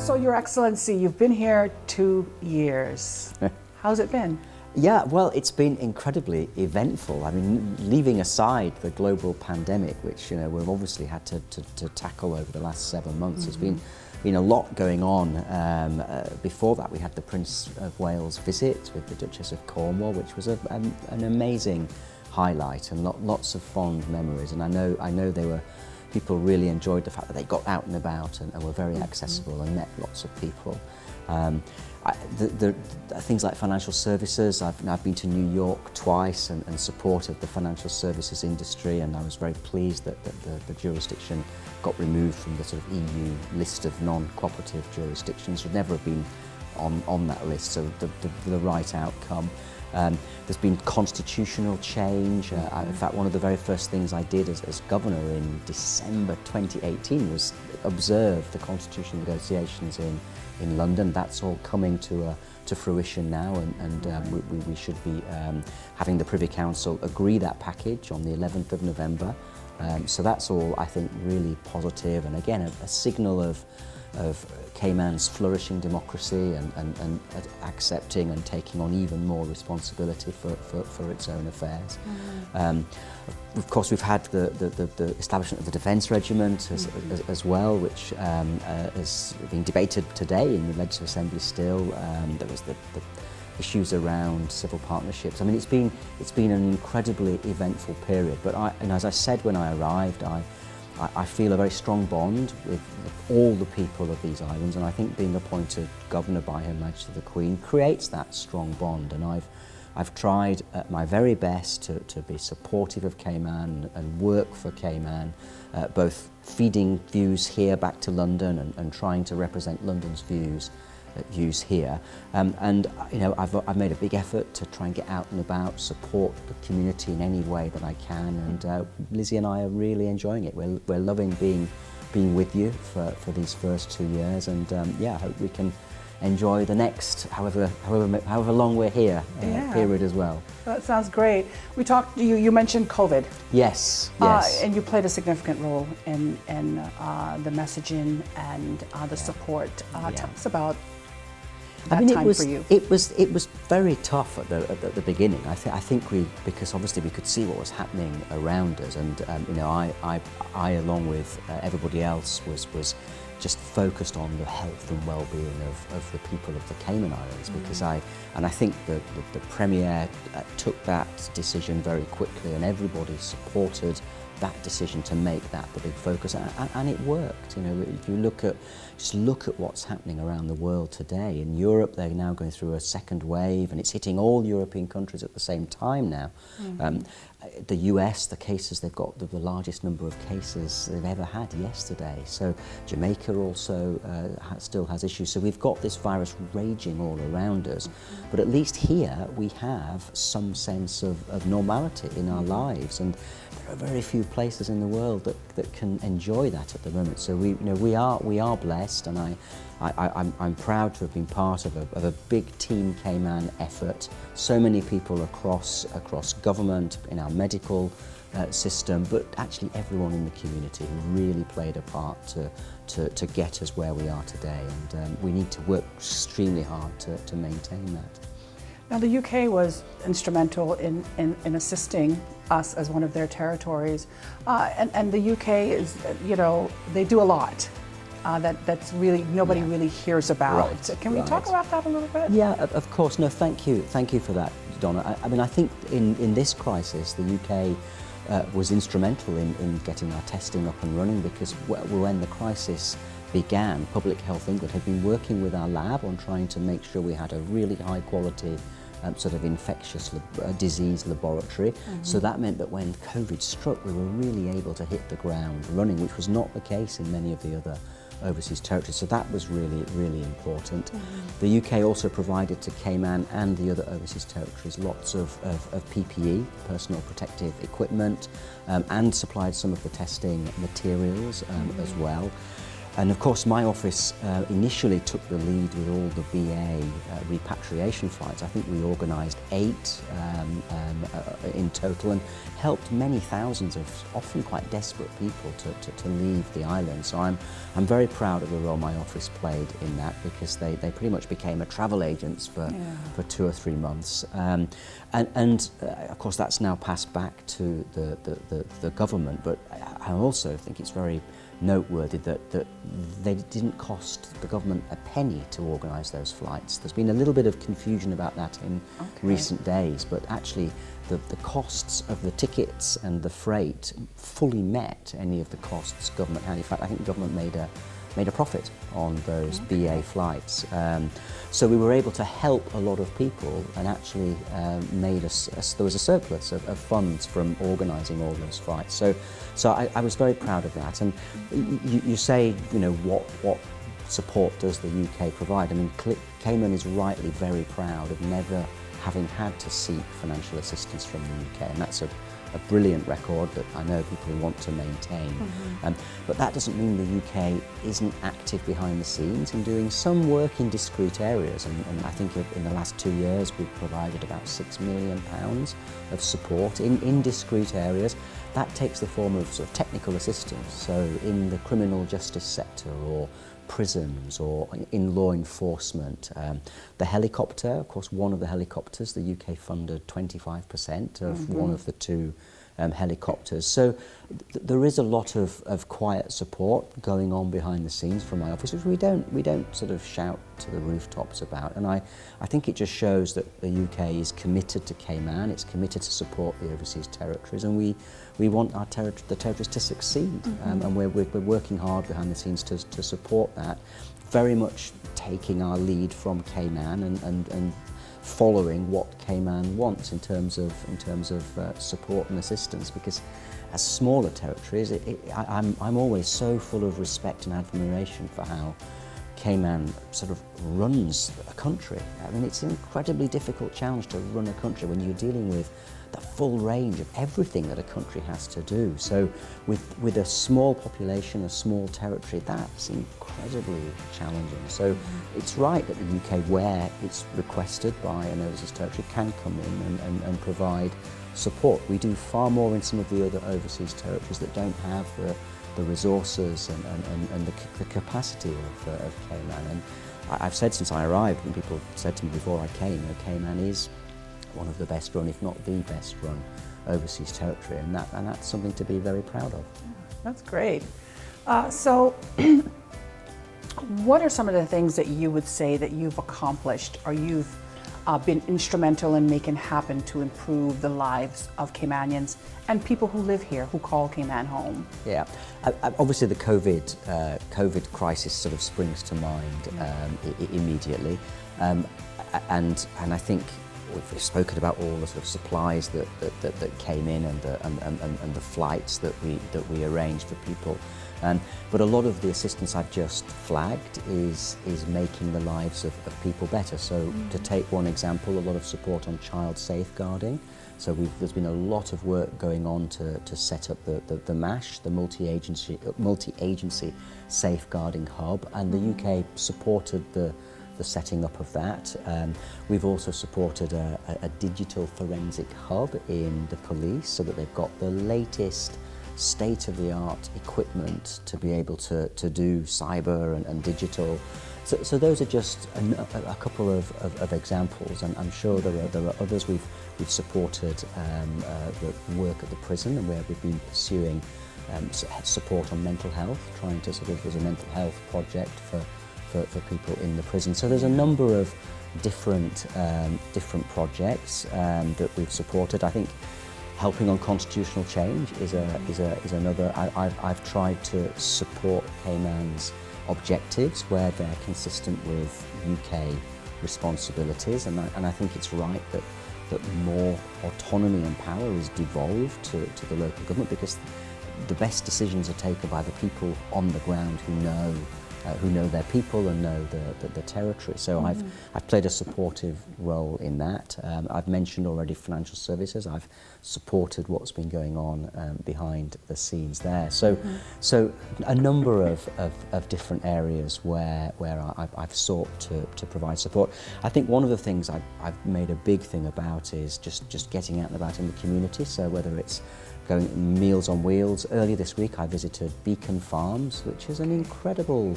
So, Your Excellency, you've been here 2 years. How's it been? Yeah, well, it's been incredibly eventful. I mean, leaving aside the global pandemic, which we've obviously had to tackle over the last 7 months, there's been a lot going on. Before that, we had the Prince of Wales visit with the Duchess of Cornwall, which was an amazing highlight and lots of fond memories. And I know people really enjoyed the fact that they got out and about and were very accessible and met lots of people. Things like financial services, I've been to New York twice and supported the financial services industry, and I was very pleased that the jurisdiction got removed from the sort of EU list of non-cooperative jurisdictions. Would never have been on that list, so the right outcome. There's been constitutional change. In fact, one of the very first things I did as governor in December 2018 was observe the constitutional negotiations in London. That's all coming to fruition now, and we should be having the Privy Council agree that package on the 11th of November. So that's all, I think, really positive, and again a signal of Cayman's flourishing democracy and accepting and taking on even more responsibility for its own affairs. Of course, we've had the establishment of the Defence Regiment as well, which is being debated today in the Legislative Assembly still. There was the issues around civil partnerships. I mean, it's been an incredibly eventful period, but as I said when I arrived, I feel a very strong bond with all the people of these islands, and I think being appointed governor by Her Majesty the Queen creates that strong bond. And I've tried at my very best to be supportive of Cayman and work for Cayman, both feeding views here back to London and trying to represent London's views here. I've made a big effort to try and get out and about, support the community in any way that I can, and Lizzie and I are really enjoying it. We're loving being with you for these first 2 years, and I hope we can enjoy the next however long we're here period as well. That sounds great. We talked. You mentioned COVID. Yes. And you played a significant role in the messaging and the support. Tell us about that time for you. It was very tough at the beginning. I think because obviously we could see what was happening around us, and I along with everybody else was just focused on the health and well-being of the people of the Cayman Islands, because I think the Premier took that decision very quickly, and everybody supported that decision to make that the big focus, and it worked. If you look at what's happening around the world today. In Europe, they're now going through a second wave, and it's hitting all European countries at the same time now. The US, the cases, they've got the largest number of cases they've ever had yesterday. So Jamaica also still has issues. So we've got this virus raging all around us. But at least here we have some sense of normality in our lives, and there are very few places in the world that can enjoy that at the moment. So we are blessed, and I'm proud to have been part of a big Team Cayman effort. So many people across government, in our medical system, but actually everyone in the community who really played a part to get us where we are today, and we need to work extremely hard to maintain that. Now, the UK was instrumental in assisting us as one of their territories, and the UK is, they do a lot that's really nobody really hears about. Right. Can we talk about that a little bit? Yeah, of course. No, thank you for that, Donna. I mean, I think in this crisis, the UK was instrumental in getting our testing up and running, because when the crisis began, Public Health England had been working with our lab on trying to make sure we had a really high quality sort of infectious disease laboratory. So that meant that when COVID struck, we were really able to hit the ground running, which was not the case in many of the other overseas territories. So that was really, really important. The UK also provided to Cayman and the other overseas territories lots of PPE, personal protective equipment, and supplied some of the testing materials as well. And of course my office initially took the lead with all the BA repatriation flights. I think we organised 8 in total and helped many thousands of often quite desperate people to leave the island. So I'm very proud of the role my office played in that, because they pretty much became a travel agents for 2 or 3 months. And of course that's now passed back to the government, but I also think it's very noteworthy that they didn't cost the government a penny to organise those flights. There's been a little bit of confusion about that in recent days, but actually the costs of the tickets and the freight fully met any of the costs government had. In fact, I think the government made a profit on those BA flights. So we were able to help a lot of people, and actually there was a surplus of funds from organising all those flights. So I was very proud of that. And you say, you know, what support does the UK provide? I mean, Cayman is rightly very proud of never having had to seek financial assistance from the UK, and that's a brilliant record that I know people want to maintain. But that doesn't mean the UK isn't active behind the scenes and doing some work in discrete areas. And I think in the last 2 years we've provided about £6 million of support in discrete areas. That takes the form of sort of technical assistance, so in the criminal justice sector or prisons or in law enforcement. The helicopter, of course, one of the helicopters, the UK funded 25% of one of the 2 helicopters. So there is a lot of quiet support going on behind the scenes from my office, which we don't sort of shout to the rooftops about. And I think it just shows that the UK is committed to Cayman, it's committed to support the overseas territories, and we want the territories to succeed. And we're working hard behind the scenes to support that, very much taking our lead from Cayman and following what Cayman wants in terms of support and assistance, because as smaller territories, I'm always so full of respect and admiration for how Cayman sort of runs a country. I mean, it's an incredibly difficult challenge to run a country when you're dealing with the full range of everything that a country has to do. So with a small population, a small territory, that's incredibly challenging. So it's right that the UK, where it's requested by an overseas territory, can come in and provide support. We do far more in some of the other overseas territories that don't have the resources and the capacity of Cayman. And I've said since I arrived, and people said to me before I came, you know, Cayman is one of the best run, if not the best run, overseas territory, and that's something to be very proud of. That's great. So what are some of the things that you would say that you've accomplished or you've been instrumental in making happen to improve the lives of Caymanians and people who live here, who call Cayman home? Yeah, obviously the COVID crisis sort of springs to mind immediately, and I think we've spoken about all the sort of supplies that came in and the flights that we arranged for people. But a lot of the assistance I've just flagged is making the lives of people better. So to take one example, a lot of support on child safeguarding. So there's been a lot of work going on to set up the MASH, the multi-agency safeguarding hub, and the UK supported the setting up of that. We've also supported a digital forensic hub in the police, so that they've got the latest state-of-the-art equipment to be able to do cyber and digital. So those are just a couple of examples, and I'm sure there are others. We've supported the work at the prison, and where we've been pursuing support on mental health, trying to sort of, there's a mental health project for people in the prison. So there's a number of different projects that we've supported. I think helping on constitutional change is another. I've tried to support Cayman's objectives where they're consistent with UK responsibilities, and I think it's right that more autonomy and power is devolved to the local government, because the best decisions are taken by the people on the ground who know who know their people and know the territory. So I've played a supportive role in that. I've mentioned already financial services. I've supported what's been going on behind the scenes there. So a number of different areas where I've sought to provide support. I think one of the things I've made a big thing about is just getting out and about in the community. So whether it's going Meals on Wheels. Earlier this week I visited Beacon Farms, which is an incredible,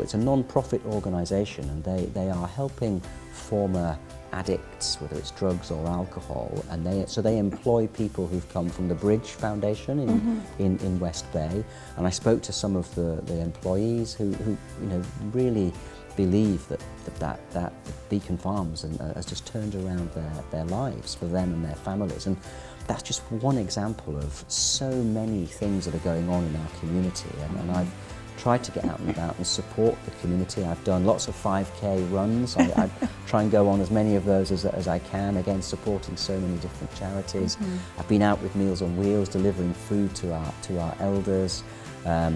it's a non-profit organisation, and they are helping former addicts, whether it's drugs or alcohol, and they employ people who've come from the Bridge Foundation in West Bay. And I spoke to some of the employees who really believe that Beacon Farms has just turned around their lives for them and their families. And that's just one example of so many things that are going on in our community. And I've tried to get out and about and support the community. I've done lots of 5K runs. I try and go on as many of those as I can, again supporting so many different charities. I've been out with Meals on Wheels, delivering food to our elders. I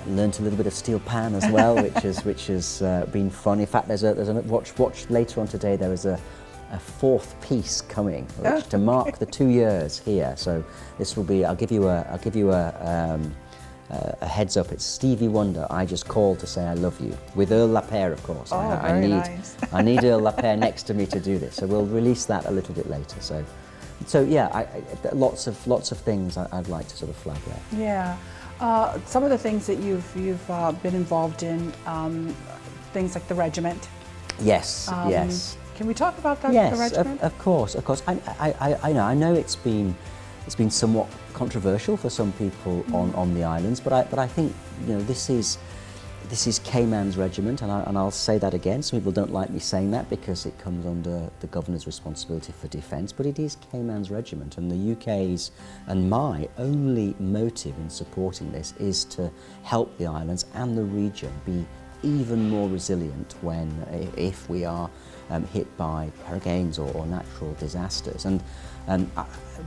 learnt a little bit of steel pan as well, which has been fun. In fact, there's a watch later on today. There is a fourth piece coming, to mark the 2 years here. So this will be. I'll give you a heads up. It's Stevie Wonder. I Just Called to Say I Love You, with Earl Lapere, of course. Oh, very nice. I need Earl Lapere next to me to do this. So we'll release that a little bit later. So yeah, lots of things I'd like to sort of flag there. Yeah, some of the things that you've been involved in, things like the regiment. Yes, yes. Can we talk about that? Yes, the regiment? of course. I know it's been somewhat controversial for some people on the islands, but I think this is Cayman's regiment, and I'll say that again. Some people don't like me saying that because it comes under the governor's responsibility for defence, but it is Cayman's regiment, and the UK's and my only motive in supporting this is to help the islands and the region be even more resilient if we are hit by hurricanes or natural disasters. And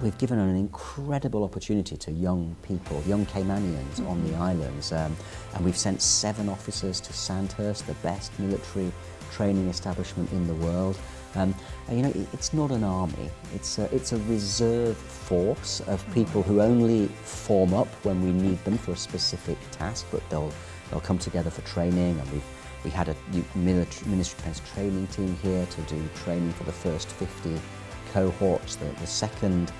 we've given an incredible opportunity to young people, young Caymanians on the islands, and we've sent 7 officers to Sandhurst, the best military training establishment in the world. It's not an army, it's a reserve force of people who only form up when we need them for a specific task, but they'll come together for training. And we had a Ministry of Defence training team here to do training for the first 50 cohorts. The second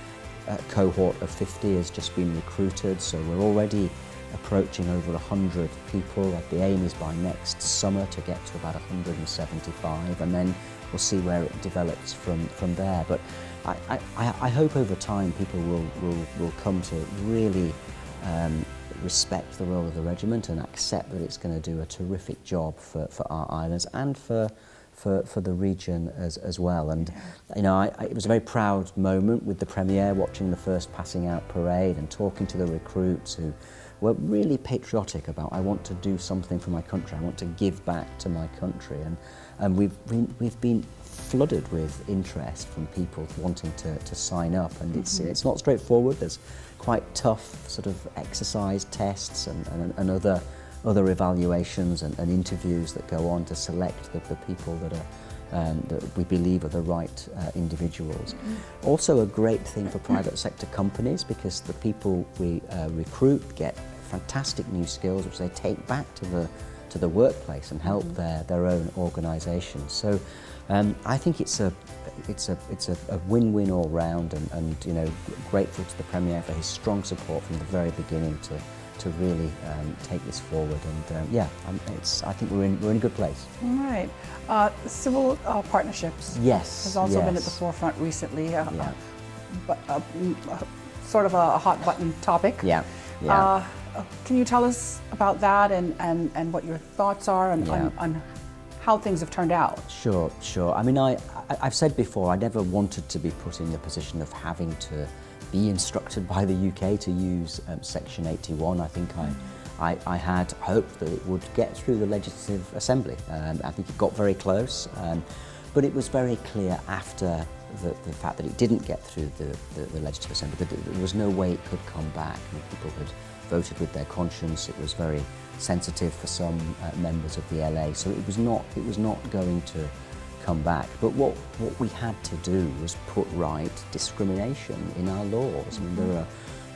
cohort of 50 has just been recruited, so we're already approaching over 100 people. The aim is by next summer to get to about 175, and then we'll see where it develops from there. But I hope over time people will come to really respect the role of the regiment and accept that it's going to do a terrific job for our islands and for the region as well. And it was a very proud moment with the Premier, watching the first passing out parade and talking to the recruits who were really patriotic about, I want to do something for my country, I want to give back to my country. And we've been flooded with interest from people wanting to sign up, and it's not straightforward. There's quite tough sort of exercise tests and other evaluations and interviews that go on to select the people that we believe are the right individuals. Also a great thing for private sector companies, because the people we recruit get fantastic new skills which they take back to the workplace and help their own organisations. So I think it's a win-win all round, and grateful to the Premier for his strong support from the very beginning to really take this forward. And I think we're in a good place. All right. Civil partnerships. Yes. Has also been at the forefront recently. But sort of a hot button topic. Yeah. Can you tell us about that and what your thoughts are on how things have turned out? Sure. I mean, I've said before, I never wanted to be put in the position of having to be instructed by the UK to use Section 81. I think I had hoped that it would get through the Legislative Assembly. I think it got very close, but it was very clear after the fact that it didn't get through the Legislative Assembly that there was no way it could come back. People voted with their conscience. It was very sensitive for some members of the LA, so it was not going to come back. But what we had to do was put right discrimination in our laws. I mean, there are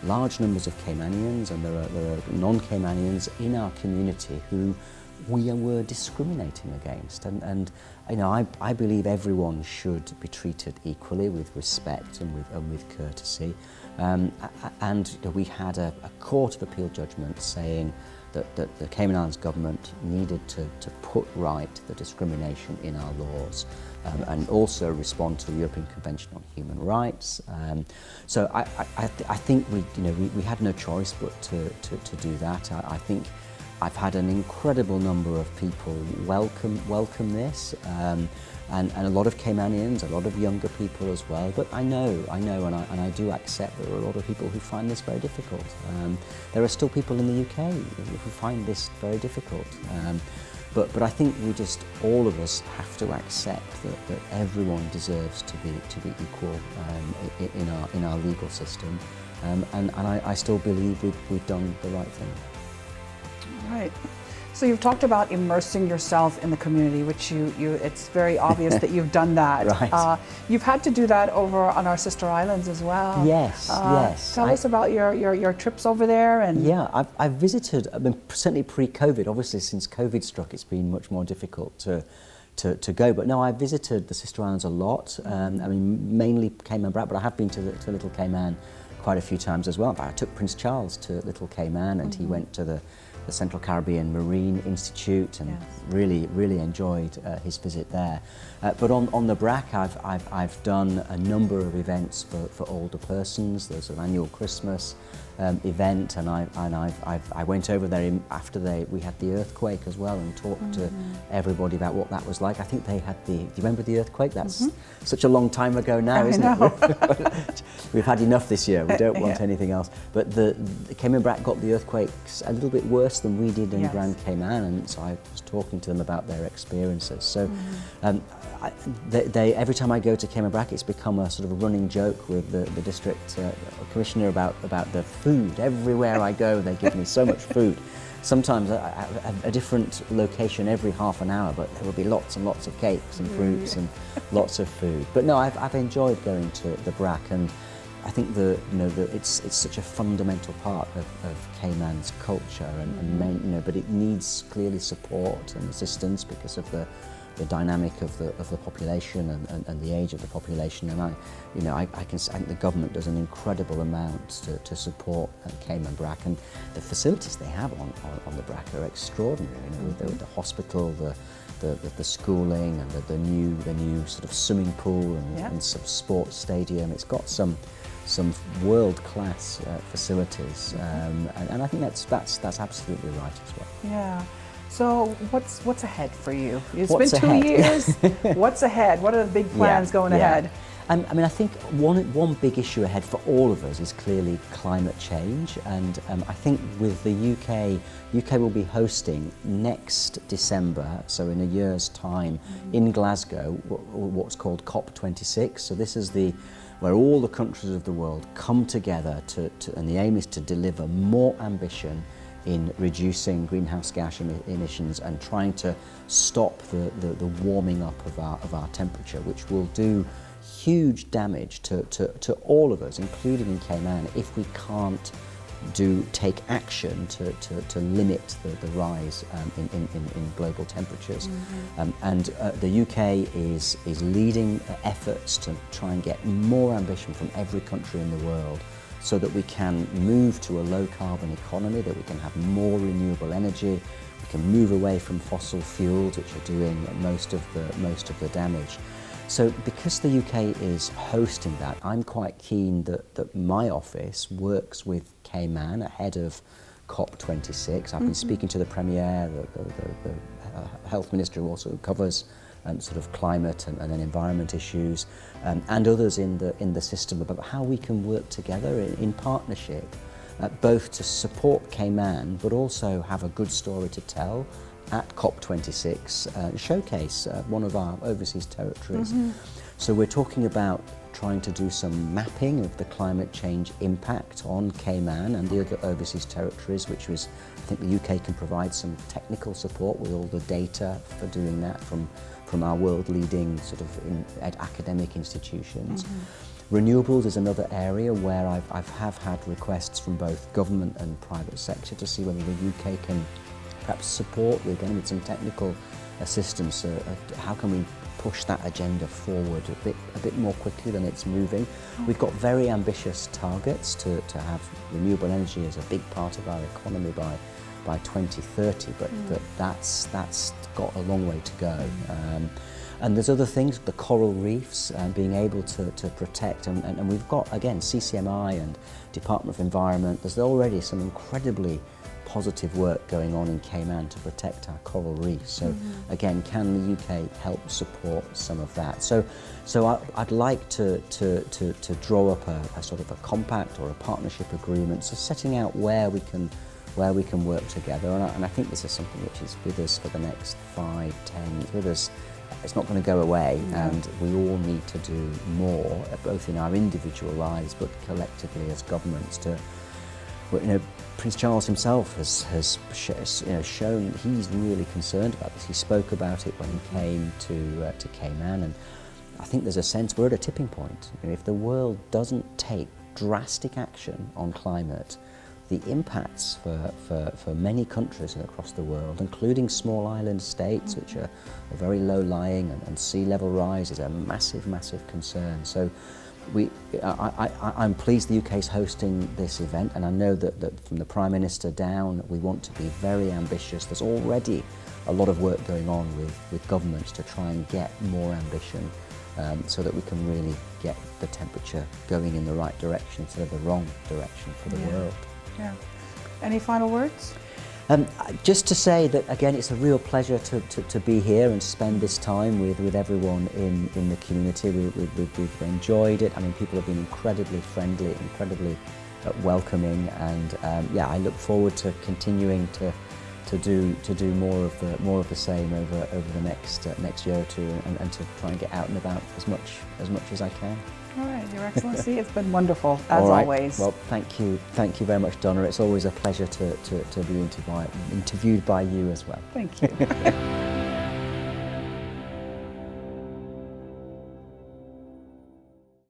large numbers of Caymanians and there are non-Caymanians in our community who we were discriminating against, and you know, I believe everyone should be treated equally with respect and with courtesy. And you know, we had a Court of Appeal judgment saying that the Cayman Islands government needed to put right the discrimination in our laws, and also respond to the European Convention on Human Rights. So I think we had no choice but to do that. I think I've had an incredible number of people welcome this, and a lot of Caymanians, a lot of younger people as well. But I know, and I do accept there are a lot of people who find this very difficult. There are still people in the UK who find this very difficult. But I think all of us have to accept that everyone deserves to be equal in our legal system, and I still believe we've done the right thing. Right. So you've talked about immersing yourself in the community, which it's very obvious that you've done that. Right. You've had to do that over on our sister islands as well. Yes, yes. Tell us about your trips over there. And yeah, I've visited, I mean, certainly pre-COVID. Obviously, since COVID struck, it's been much more difficult to go. But no, I visited the sister islands a lot. I mean, mainly Cayman Brac, but I have been to Little Cayman quite a few times as well. In fact, I took Prince Charles to Little Cayman, and he went to the Central Caribbean Marine Institute, and really enjoyed his visit there. But on the Brac, I've done a number of events for older persons. There's an annual Christmas event, and I went over there after we had the earthquake as well, and talked to everybody about what that was like. I think they had do you remember the earthquake? That's such a long time ago now, isn't it? We've had enough this year. We don't want anything else. But the Cayman Brac got the earthquakes a little bit worse than we did in Grand Cayman, and so I was talking to them about their experiences. So every time I go to Cayman Brac, it's become a sort of a running joke with the district commissioner about the food. Everywhere I go, they give me so much food. Sometimes a different location every half an hour, but there will be lots and lots of cakes and fruits and lots of food. But no, I've enjoyed going to the Brac, and I think it's such a fundamental part of Cayman's culture, but it needs clearly support and assistance because of the dynamic of the population and the age of the population. And I think the government does an incredible amount to support Cayman Brac, and the facilities they have on the Brac are extraordinary. With the hospital, the schooling, and the new sort of swimming pool and some sports stadium. It's got some world-class facilities, and I think that's absolutely right as well. Yeah. So what's ahead for you? It's What's been 2 ahead? years. What's ahead? What are the big plans going ahead? I mean, I think one big issue ahead for all of us is clearly climate change, and I think with the UK will be hosting next December, so in a year's time, in Glasgow, what's called COP26. So this is where all the countries of the world come together and the aim is to deliver more ambition in reducing greenhouse gas emissions and trying to stop the warming up of our temperature, which will do huge damage to all of us, including in Cayman, if we can't take action to limit the rise in global temperatures. And the UK is leading efforts to try and get more ambition from every country in the world, so that we can move to a low-carbon economy, that we can have more renewable energy, we can move away from fossil fuels, which are doing most of the damage. So because the UK is hosting that, I'm quite keen that my office works with Cayman ahead of COP26. I've been speaking to the Premier, the Health Minister, who also covers sort of climate and environment issues, and others in the system, about how we can work together in partnership, both to support Cayman but also have a good story to tell at COP26, showcase one of our overseas territories. So we're talking about trying to do some mapping of the climate change impact on Cayman and the other overseas territories, which was, I think the UK can provide some technical support with all the data for doing that from our world-leading sort of academic institutions. Renewables is another area where I've had requests from both government and private sector to see whether the UK can perhaps support with some technical assistance. How can we push that agenda forward a bit more quickly than it's moving? We've got very ambitious targets to have renewable energy as a big part of our economy by 2030, but that's got a long way to go. And there's other things, the coral reefs, being able to protect, and we've got, again, CCMI and Department of Environment. There's already some incredibly positive work going on in Cayman to protect our coral reefs. So again, can the UK help support some of that? So I'd like to draw up a sort of a compact or a partnership agreement, so setting out where we can work together. And I think this is something which is with us for the next 5, 10 years, with us. It's not going to go away, and we all need to do more, both in our individual lives but collectively as governments. Prince Charles himself has shown he's really concerned about this. He spoke about it when he came to Cayman, and I think there's a sense we're at a tipping point. If the world doesn't take drastic action on climate, the impacts for many countries across the world, including small island states which are very low-lying, and sea level rise is a massive, massive concern. So I'm pleased the UK is hosting this event, and I know that from the Prime Minister down, we want to be very ambitious. There's already a lot of work going on with governments to try and get more ambition, so that we can really get the temperature going in the right direction instead of the wrong direction for the world. Yeah. Any final words? Just to say that, again, it's a real pleasure to be here and spend this time with everyone in the community. We've enjoyed it. I mean, people have been incredibly friendly, incredibly welcoming, and I look forward to continuing to do more of the same over the next year or two, and to try and get out and about as much as I can. All right, Your Excellency, it's been wonderful, as always. Well, thank you very much, Donna. It's always a pleasure to be interviewed by you as well. Thank you.